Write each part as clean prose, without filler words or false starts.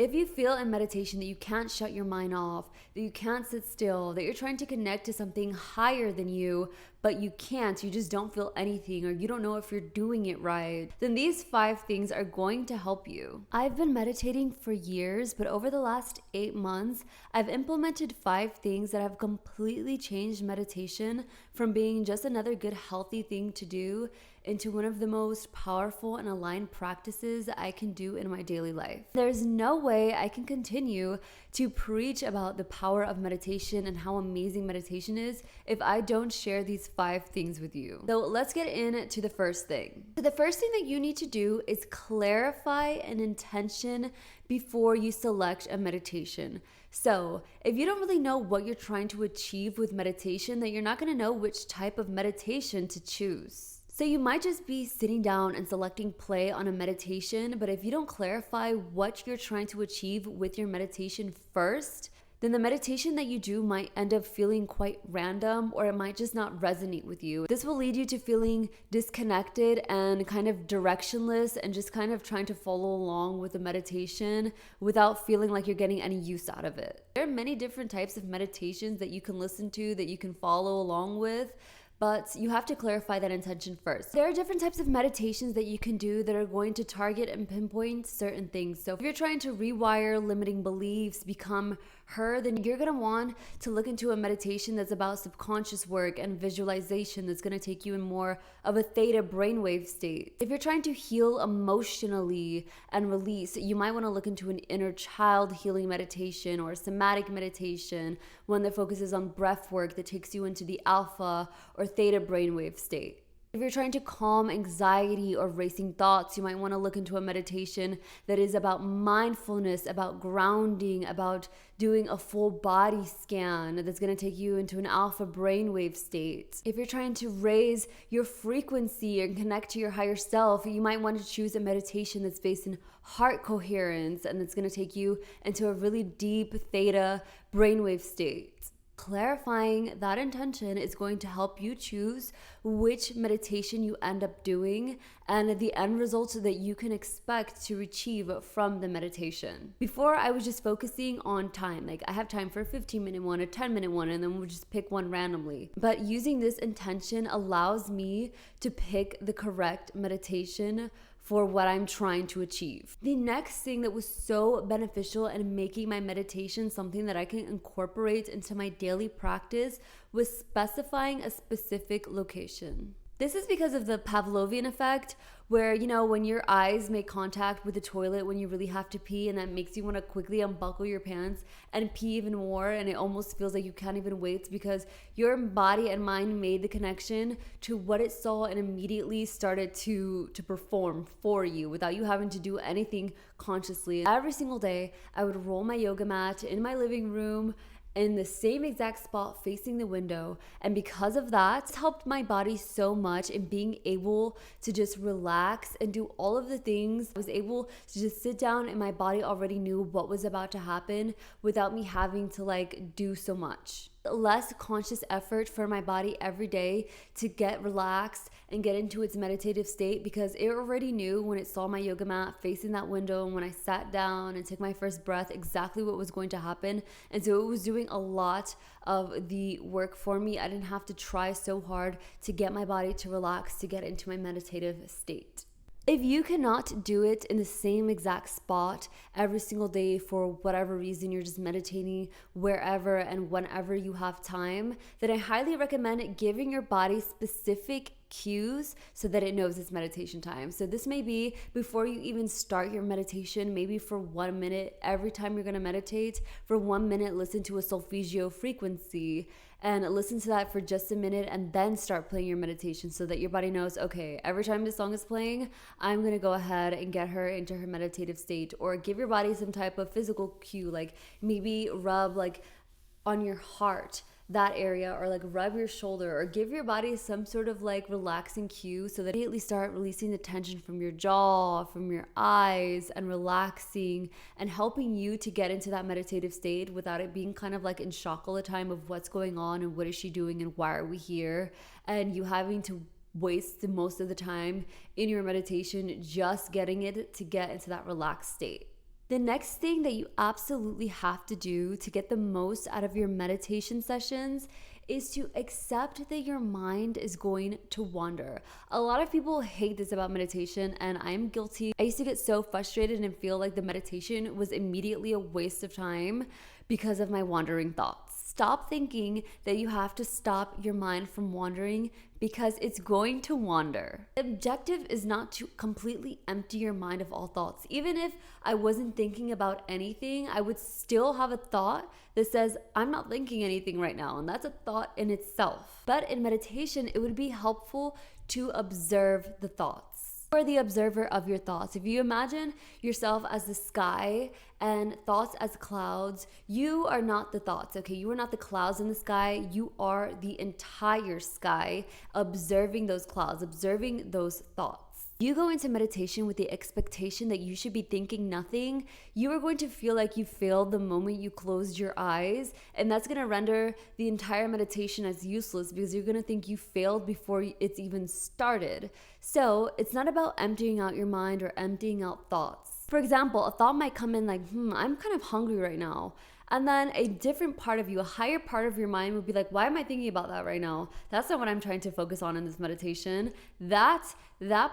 If you feel in meditation that you can't shut your mind off, that you can't sit still, that you're trying to connect to something higher than you, but you can't, you just don't feel anything, or you don't know if you're doing it right, then these 5 things are going to help you. I've been meditating for years, but over the last 8 months, I've implemented 5 things that have completely changed meditation from being just another good, healthy thing to do into one of the most powerful and aligned practices that I can do in my daily life. There's no way I can continue to preach about the power of meditation and how amazing meditation is if I don't share these 5 things with you. So let's get into the first thing. So the first thing that you need to do is clarify an intention before you select a meditation. So if you don't really know what you're trying to achieve with meditation, then you're not going to know which type of meditation to choose. So you might just be sitting down and selecting play on a meditation, but if you don't clarify what you're trying to achieve with your meditation first, then the meditation that you do might end up feeling quite random, or it might just not resonate with you. This will lead you to feeling disconnected and kind of directionless and just kind of trying to follow along with the meditation without feeling like you're getting any use out of it. There are many different types of meditations that you can listen to, that you can follow along with, but you have to clarify that intention first. There are different types of meditations that you can do that are going to target and pinpoint certain things. So if you're trying to rewire limiting beliefs, become her, then you're gonna want to look into a meditation that's about subconscious work and visualization that's gonna take you in more of a theta brainwave state. If you're trying to heal emotionally and release, you might wanna look into an inner child healing meditation or a somatic meditation, one that focuses on breath work that takes you into the alpha or theta brainwave state. If you're trying to calm anxiety or racing thoughts, you might want to look into a meditation that is about mindfulness, about grounding, about doing a full body scan that's going to take you into an alpha brainwave state. If you're trying to raise your frequency and connect to your higher self, you might want to choose a meditation that's based in heart coherence and that's going to take you into a really deep theta brainwave state. Clarifying that intention is going to help you choose which meditation you end up doing and the end results that you can expect to achieve from the meditation. Before, I was just focusing on time. Like, I have time for a 15-minute one, a 10-minute one, and then we'll just pick one randomly. But using this intention allows me to pick the correct meditation for what I'm trying to achieve. The next thing that was so beneficial in making my meditation something that I can incorporate into my daily practice was specifying a specific location. This is because of the Pavlovian Effect, where, you know, when your eyes make contact with the toilet when you really have to pee, and that makes you want to quickly unbuckle your pants and pee even more, and it almost feels like you can't even wait because your body and mind made the connection to what it saw and immediately started to perform for you without you having to do anything consciously. Every single day, I would roll my yoga mat in my living room in the same exact spot facing the window, and because of that, it's helped my body so much in being able to just relax and do all of the things. I was able to just sit down and my body already knew what was about to happen without me having to do so much. Less conscious effort for my body every day to get relaxed and get into its meditative state, because it already knew when it saw my yoga mat facing that window and when I sat down and took my first breath exactly what was going to happen. And so it was doing a lot of the work for me. I didn't have to try so hard to get my body to relax, to get into my meditative state. If you cannot do it in the same exact spot every single day for whatever reason, you're just meditating wherever and whenever you have time, then I highly recommend giving your body specific cues so that it knows it's meditation time. So this may be before you even start your meditation, maybe for 1 minute, every time you're going to meditate, for 1 minute, listen to a solfeggio frequency and listen to that for just a minute, and then start playing your meditation so that your body knows, okay, every time this song is playing, I'm going to go ahead and get her into her meditative state. Or give your body some type of physical cue, like maybe rub on your heart, that area, or rub your shoulder, or give your body some sort of relaxing cue so that you immediately start releasing the tension from your jaw, from your eyes, and relaxing and helping you to get into that meditative state without it being kind of in shock all the time of what's going on and what is she doing and why are we here, and you having to waste most of the time in your meditation just getting it to get into that relaxed state. The next thing that you absolutely have to do to get the most out of your meditation sessions is to accept that your mind is going to wander. A lot of people hate this about meditation, and I am guilty. I used to get so frustrated and feel like the meditation was immediately a waste of time because of my wandering thoughts. Stop thinking that you have to stop your mind from wandering because it's going to wander. The objective is not to completely empty your mind of all thoughts. Even if I wasn't thinking about anything, I would still have a thought that says, I'm not thinking anything right now. And that's a thought in itself. But in meditation, it would be helpful to observe the thoughts. You are the observer of your thoughts. If you imagine yourself as the sky and thoughts as clouds, you are not the thoughts, okay? You are not the clouds in the sky. You are the entire sky, observing those clouds, observing those thoughts. You go into meditation with the expectation that you should be thinking nothing. You are going to feel like you failed the moment you closed your eyes, and that's going to render the entire meditation as useless because you're going to think you failed before it's even started. So it's not about emptying out your mind or emptying out thoughts. For example, a thought might come in like, I'm kind of hungry right now. And then a different part of you, a higher part of your mind would be like, why am I thinking about that right now? That's not what I'm trying to focus on in this meditation. That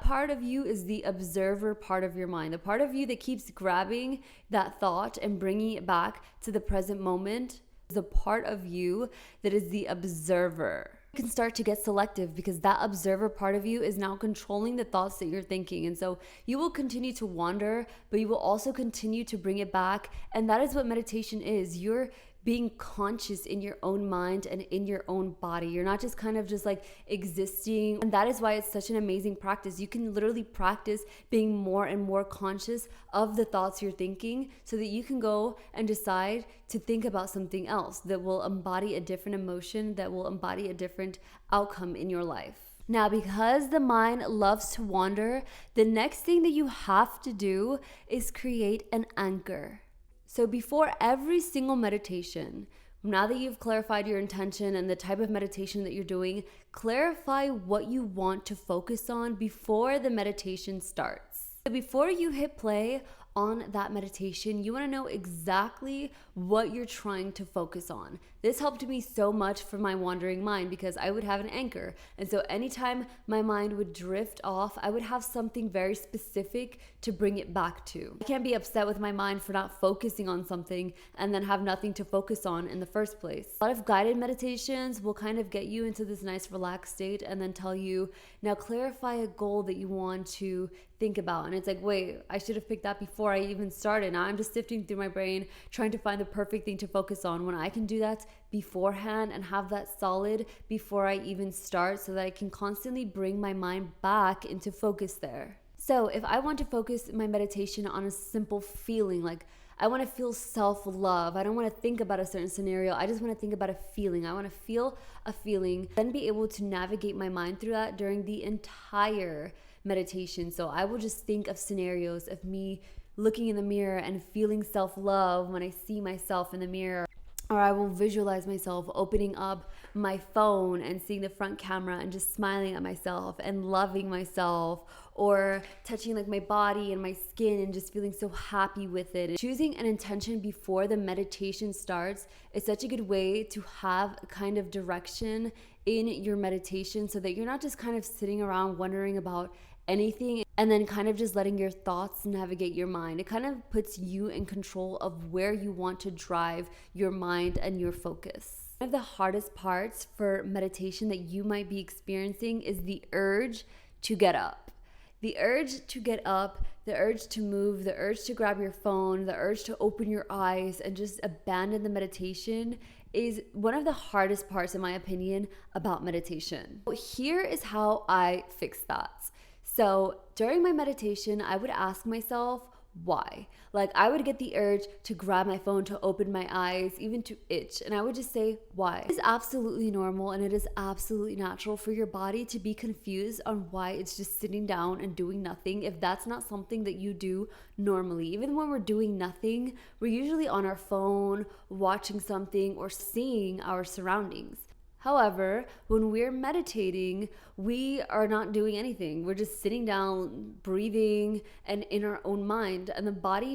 part of you is the observer part of your mind. The part of you that keeps grabbing that thought and bringing it back to the present moment is the part of you that is the observer. You can start to get selective because that observer part of you is now controlling the thoughts that you're thinking. And so you will continue to wander, but you will also continue to bring it back. And that is what meditation is. You're being conscious in your own mind and in your own body. You're not just kind of just like existing. And that is why it's such an amazing practice. You can literally practice being more and more conscious of the thoughts you're thinking so that you can go and decide to think about something else that will embody a different emotion, that will embody a different outcome in your life. Now, because the mind loves to wander, the next thing that you have to do is create an anchor. So before every single meditation, now that you've clarified your intention and the type of meditation that you're doing, clarify what you want to focus on before the meditation starts. So before you hit play on that meditation, you want to know exactly what you're trying to focus on. This helped me so much for my wandering mind because I would have an anchor. And so anytime my mind would drift off, I would have something very specific to bring it back to. I can't be upset with my mind for not focusing on something and then have nothing to focus on in the first place. A lot of guided meditations will kind of get you into this nice relaxed state and then tell you, now clarify a goal that you want to think about. And it's like, wait, I should have picked that before I even started. Now I'm just sifting through my brain, trying to find the perfect thing to focus on when I can do that beforehand and have that solid before I even start so that I can constantly bring my mind back into focus there. So if I want to focus my meditation on a simple feeling, like I want to feel self-love. I don't want to think about a certain scenario. I just want to think about a feeling. I want to feel a feeling, then be able to navigate my mind through that during the entire meditation. So I will just think of scenarios of me looking in the mirror and feeling self-love when I see myself in the mirror. Or I will visualize myself opening up my phone and seeing the front camera and just smiling at myself and loving myself, or touching like my body and my skin and just feeling so happy with it. And choosing an intention before the meditation starts is such a good way to have a kind of direction in your meditation so that you're not just kind of sitting around wondering about anything and then kind of just letting your thoughts navigate your mind. It kind of puts you in control of where you want to drive your mind and your focus. One of the hardest parts for meditation that you might be experiencing is the urge to get up. The urge to get up, the urge to move, the urge to grab your phone, the urge to open your eyes and just abandon the meditation is one of the hardest parts, in my opinion, about meditation. Here is how I fix that. So during my meditation, I would ask myself, why? Like I would get the urge to grab my phone, to open my eyes, even to itch. And I would just say, why? It is absolutely normal and it is absolutely natural for your body to be confused on why it's just sitting down and doing nothing if that's not something that you do normally. Even when we're doing nothing, we're usually on our phone, watching something or seeing our surroundings. However, when we're meditating, we are not doing anything. We're just sitting down, breathing, and in our own mind. And the body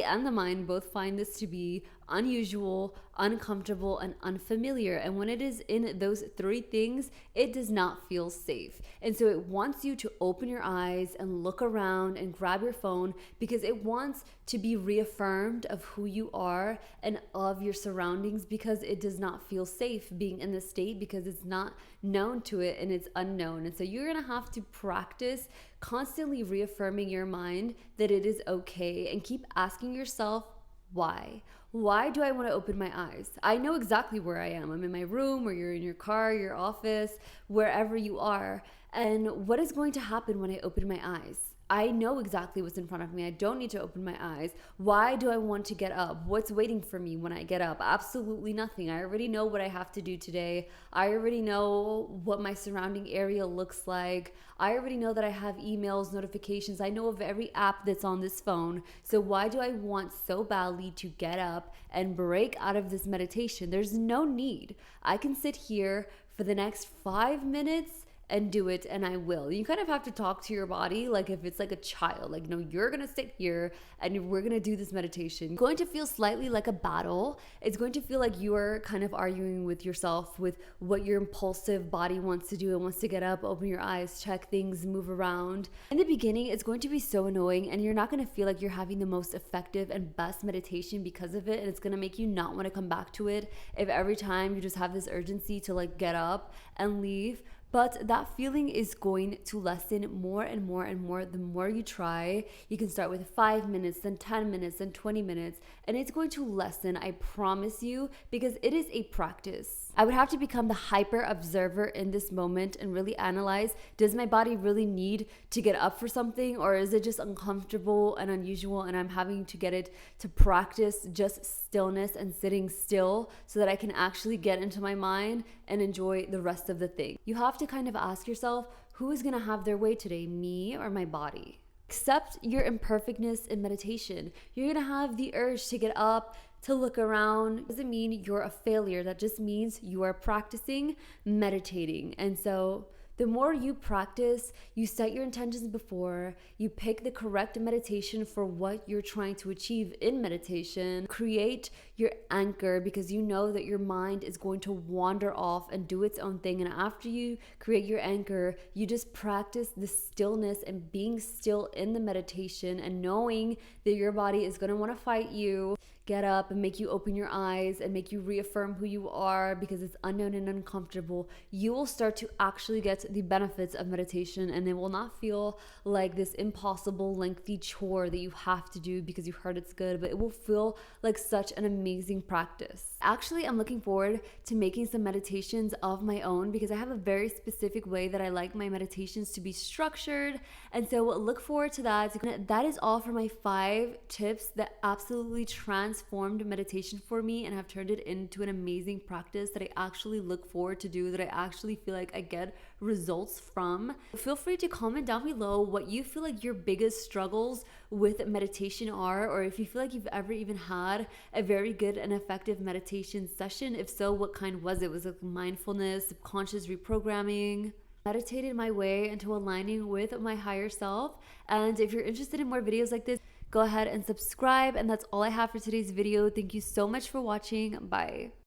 and the mind both find this to be unusual, uncomfortable, and unfamiliar. And when it is in those three things, it does not feel safe. And so it wants you to open your eyes and look around and grab your phone because it wants to be reaffirmed of who you are and of your surroundings, because it does not feel safe being in this state because it's not known to it and it's unknown. And so you're going to have to practice constantly reaffirming your mind that it is okay, and keep asking yourself, why? Why do I want to open my eyes? I know exactly where I am. I'm in my room, or you're in your car, your office, wherever you are. And what is going to happen when I open my eyes? I know exactly what's in front of me. I don't need to open my eyes. Why do I want to get up? What's waiting for me when I get up? Absolutely nothing. I already know what I have to do today. I already know what my surrounding area looks like. I already know that I have emails, notifications. I know of every app that's on this phone. So why do I want so badly to get up and break out of this meditation? There's no need. I can sit here for the next 5 minutes and do it, and I will. You kind of have to talk to your body like if it's like a child. Like, no, you're gonna sit here and we're gonna do this meditation. It's going to feel slightly like a battle. It's going to feel like you're kind of arguing with yourself, with what your impulsive body wants to do. It wants to get up, open your eyes, check things, move around. In the beginning, it's going to be so annoying, and you're not gonna feel like you're having the most effective and best meditation because of it. And it's gonna make you not wanna come back to it if every time you just have this urgency to like get up and leave. But that feeling is going to lessen more and more and more the more you try. You can start with 5 minutes, then 10 minutes, then 20 minutes, and it's going to lessen, I promise you, because it is a practice. I would have to become the hyper observer in this moment and really analyze, does my body really need to get up for something, or is it just uncomfortable and unusual and I'm having to get it to practice just stillness and sitting still so that I can actually get into my mind and enjoy the rest of the thing. You have to kind of ask yourself, who is going to have their way today, me or my body? Accept your imperfectness in meditation. You're going to have the urge to get up, to look around. It doesn't mean you're a failure. That just means you are practicing meditating. And so the more you practice, you set your intentions before, you pick the correct meditation for what you're trying to achieve in meditation, create your anchor, because you know that your mind is going to wander off and do its own thing. And after you create your anchor, you just practice the stillness and being still in the meditation and knowing that your body is going to want to fight you, get up and make you open your eyes and make you reaffirm who you are because it's unknown and uncomfortable. You will start to actually get the benefits of meditation, and it will not feel like this impossible, lengthy chore that you have to do because you heard it's good, but it will feel like such an amazing practice. Actually, I'm looking forward to making some meditations of my own because I have a very specific way that I like my meditations to be structured. And so look forward to that. That is all for my 5 tips that absolutely transformed meditation for me and have turned it into an amazing practice that I actually look forward to do, that I actually feel like I get results from. Feel free to comment down below what you feel like your biggest struggles with meditation are, or if you feel like you've ever even had a very good and effective meditation session. If so, what kind was it? Was it mindfulness, subconscious reprogramming? Meditated my way into aligning with my higher self. And if you're interested in more videos like this, go ahead and subscribe. And that's all I have for today's video. Thank you so much for watching. Bye.